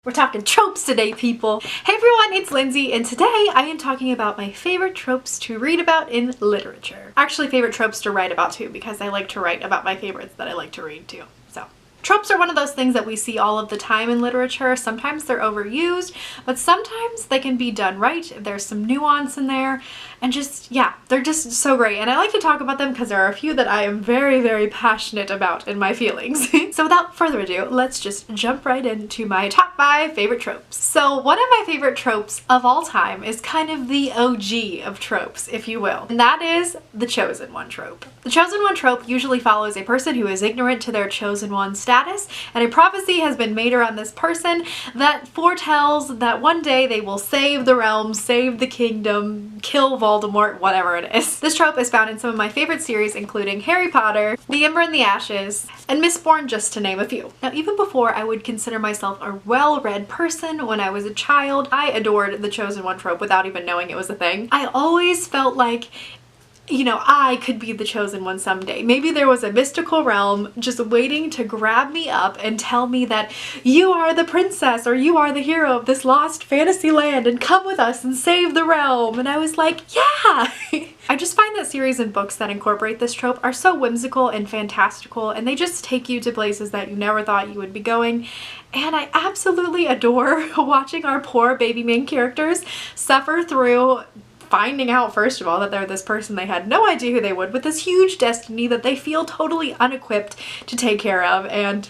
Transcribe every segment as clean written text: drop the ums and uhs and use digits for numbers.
We're talking tropes today, people. Hey everyone, it's Lindsay, and today I am talking about my favorite tropes to read about in literature. Actually, favorite tropes to write about too, because I like to write about my favorites that I like to read too. Tropes are one of those things that we see all of the time in literature. Sometimes they're overused, but sometimes they can be done right. There's some nuance in there, and just, yeah, they're just so great. And I like to talk about them because there are a few that I am very, very passionate about in my feelings. So without further ado, let's just jump right into my top 5 favorite tropes. So one of my favorite tropes of all time is kind of the OG of tropes, if you will, and that is the chosen one trope. The chosen one trope usually follows a person who is ignorant to their chosen one status, and a prophecy has been made around this person that foretells that one day they will save the realm, save the kingdom, kill Voldemort, whatever it is. This trope is found in some of my favorite series, including Harry Potter, The Ember and the Ashes, and Mistborn, just to name a few. Now, even before I would consider myself a well-read person, when I was a child, I adored the chosen one trope without even knowing it was a thing. I always felt like, you know, I could be the chosen one someday. Maybe there was a mystical realm just waiting to grab me up and tell me that you are the princess or you are the hero of this lost fantasy land and come with us and save the realm. And I was like, yeah! I just find that series and books that incorporate this trope are so whimsical and fantastical, and they just take you to places that you never thought you would be going. And I absolutely adore watching our poor baby main characters suffer through finding out, first of all, that they're this person they had no idea who they would, with this huge destiny that they feel totally unequipped to take care of, and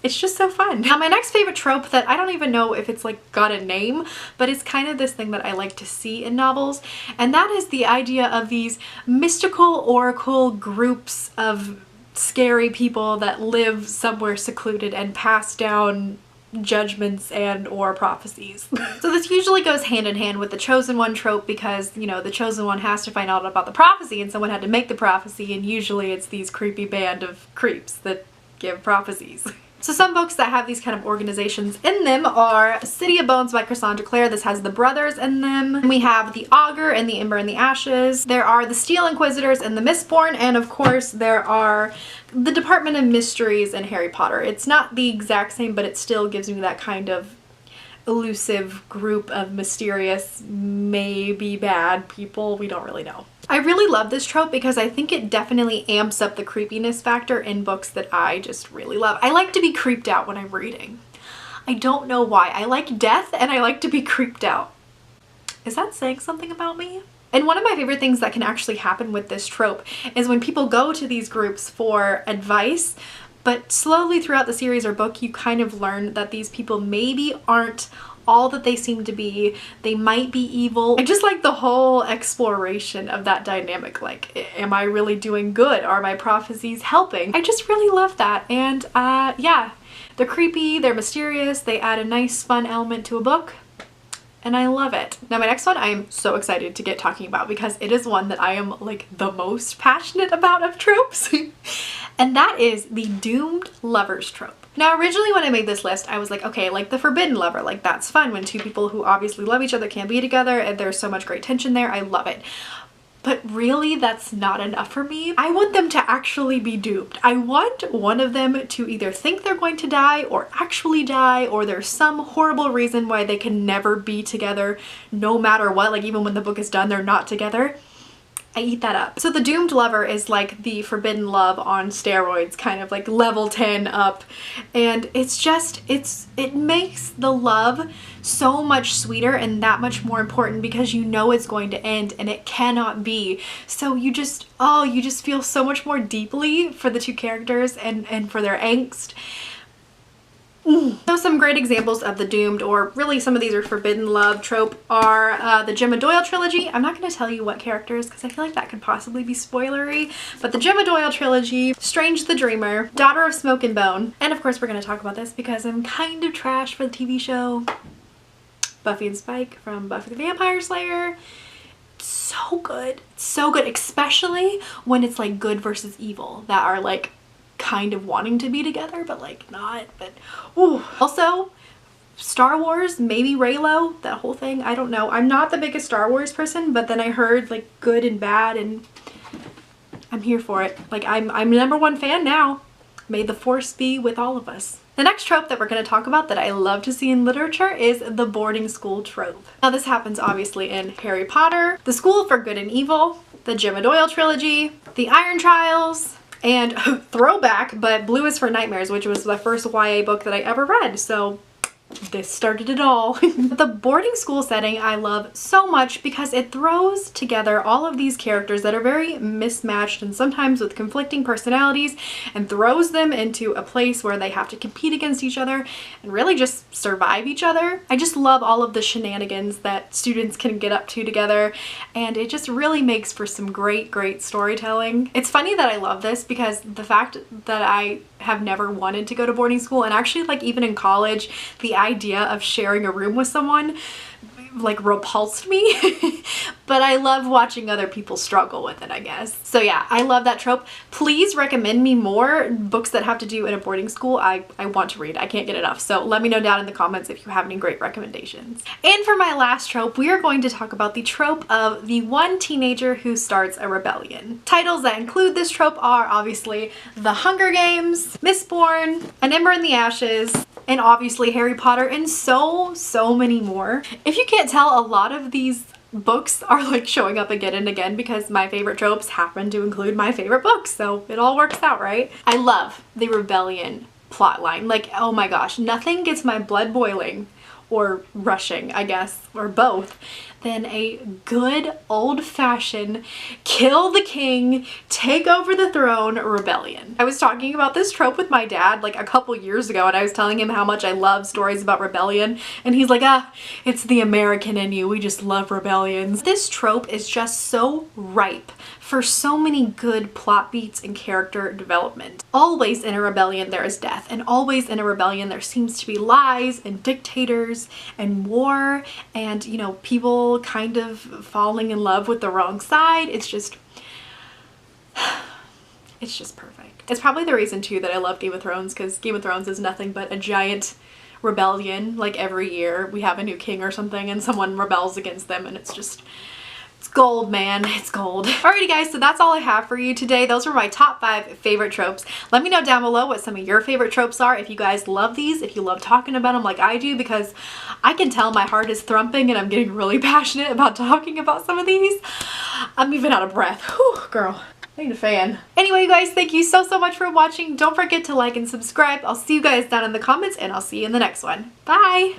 it's just so fun. Now, my next favorite trope that I don't even know if it's like got a name, but it's kind of this thing that I like to see in novels, and that is the idea of these mystical oracle groups of scary people that live somewhere secluded and pass down judgments and or prophecies. So this usually goes hand in hand with the chosen one trope because, you know, the chosen one has to find out about the prophecy and someone had to make the prophecy, and usually it's these creepy band of creeps that give prophecies. So some books that have these kind of organizations in them are City of Bones by Cassandra Clare. This has the brothers in them. And we have the Augur and the Ember and the Ashes. There are the Steel Inquisitors and the Mistborn, and of course there are the Department of Mysteries in Harry Potter. It's not the exact same, but it still gives me that kind of elusive group of mysterious, maybe bad people. We don't really know. I really love this trope because I think it definitely amps up the creepiness factor in books that I just really love. I like to be creeped out when I'm reading. I don't know why. I like death and I like to be creeped out. Is that saying something about me? And one of my favorite things that can actually happen with this trope is when people go to these groups for advice, but slowly throughout the series or book you kind of learn that these people maybe aren't all that they seem to be. They might be evil. I just like the whole exploration of that dynamic. Like, am I really doing good? Are my prophecies helping? I just really love that. And yeah, they're creepy, they're mysterious, they add a nice fun element to a book, and I love it. Now my next one I am so excited to get talking about because it is one that I am like the most passionate about of tropes. And that is the doomed lovers trope. Now originally when I made this list I was like, okay, like the forbidden lover, like that's fun when two people who obviously love each other can't be together and there's so much great tension there. I love it. But really that's not enough for me. I want them to actually be doomed. I want one of them to either think they're going to die or actually die, or there's some horrible reason why they can never be together no matter what. Like even when the book is done they're not together. I eat that up. So the doomed lover is like the forbidden love on steroids, kind of like level 10 up. And it's just, it makes the love so much sweeter and that much more important because you know it's going to end and it cannot be. So you just, oh, you just feel so much more deeply for the two characters and for their angst. So some great examples of the doomed, or really some of these are forbidden love trope, are the Gemma Doyle trilogy. I'm not going to tell you what characters because I feel like that could possibly be spoilery, but the Gemma Doyle trilogy, Strange the Dreamer, Daughter of Smoke and Bone, and of course we're going to talk about this because I'm kind of trash for the TV show, Buffy and Spike from Buffy the Vampire Slayer. So good. So good, especially when it's like good versus evil that are like kind of wanting to be together but like not. But ooh. Also Star Wars, maybe Reylo, that whole thing, I don't know. I'm not the biggest Star Wars person, but then I heard like good and bad and I'm here for it. Like I'm #1 fan now. May the force be with all of us. The next trope that we're going to talk about that I love to see in literature is the boarding school trope. Now this happens obviously in Harry Potter, The School for Good and Evil, the Gemma Doyle trilogy, The Iron Trials, and throwback, but Blue is for Nightmares, which was the first YA book that I ever read, so this started it all. The boarding school setting I love so much because it throws together all of these characters that are very mismatched and sometimes with conflicting personalities and throws them into a place where they have to compete against each other and really just survive each other. I just love all of the shenanigans that students can get up to together, and it just really makes for some great storytelling. It's funny that I love this because the fact that I have never wanted to go to boarding school, and actually like even in college the idea of sharing a room with someone like repulsed me but I love watching other people struggle with it, I guess. So yeah, I love that trope. Please recommend me more books that have to do in a boarding school. I want to read. I can't get enough. So let me know down in the comments if you have any great recommendations. And for my last trope, we are going to talk about the trope of the one teenager who starts a rebellion. Titles that include this trope are obviously The Hunger Games, Mistborn, An Ember in the Ashes, and obviously Harry Potter, and so many more. If you can't tell, a lot of these books are like showing up again and again because my favorite tropes happen to include my favorite books, so it all works out, right? I love the rebellion plotline. Like, oh my gosh, nothing gets my blood boiling or rushing, I guess, or both, than a good old-fashioned kill the king, take over the throne rebellion. I was talking about this trope with my dad like a couple years ago, and I was telling him how much I love stories about rebellion, and he's like, it's the American in you, we just love rebellions. This trope is just so ripe for so many good plot beats and character development. Always in a rebellion there is death, and always in a rebellion there seems to be lies and dictators and war and, you know, people kind of falling in love with the wrong side. It's just perfect. It's probably the reason too that I love Game of Thrones, because Game of Thrones is nothing but a giant rebellion. Like every year we have a new king or something and someone rebels against them, and it's gold, man. It's gold. Alrighty guys, so that's all I have for you today. Those were my top 5 favorite tropes. Let me know down below what some of your favorite tropes are, if you guys love these, if you love talking about them like I do, because I can tell my heart is thrumping and I'm getting really passionate about talking about some of these. I'm even out of breath. Whew, girl. I need a fan. Anyway, you guys, thank you so much for watching. Don't forget to like and subscribe. I'll see you guys down in the comments, and I'll see you in the next one. Bye!